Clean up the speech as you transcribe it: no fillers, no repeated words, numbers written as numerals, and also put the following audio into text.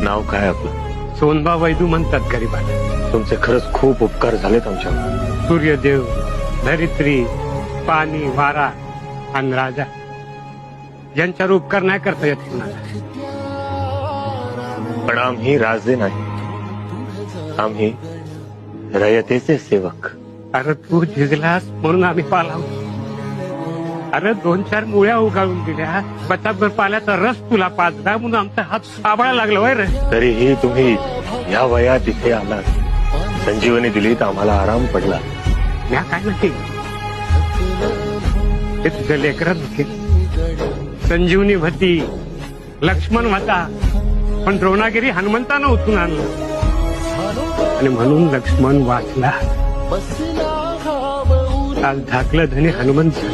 नाव काय आपलं? सोनबा वैदू म्हणतात गरीबाला. तुमचे खरंच खूप उपकार झालेत आमच्यावर. सूर्यदेव, धरित्री, पाणी, वारा आणि राजा यांच्यावर उपकार नाही करता येत कुणाला. पण आम्ही राजे नाही, आम्ही रयतेचे सेवक. अरे तू झिजलास म्हणून आम्ही पालाव. अरे 2-4 मुळ्या उगाळून दिल्या, बचाभर पाल्याचा रस तुला पाजला म्हणून आमचा हात साबळा लागला होय रे. तरीही तुम्ही या वयात इथे आलात, संजीवनी दिलीत, आम्हाला आराम पडला. म्या काय नाही ते तुझं लेकरच होते. संजीवनी होती, लक्ष्मण होता, पण द्रोणागिरी हनुमंतानं उचलून आणलं आणि म्हणून लक्ष्मण वाचला. आज धाकलं धनी हनुमंत.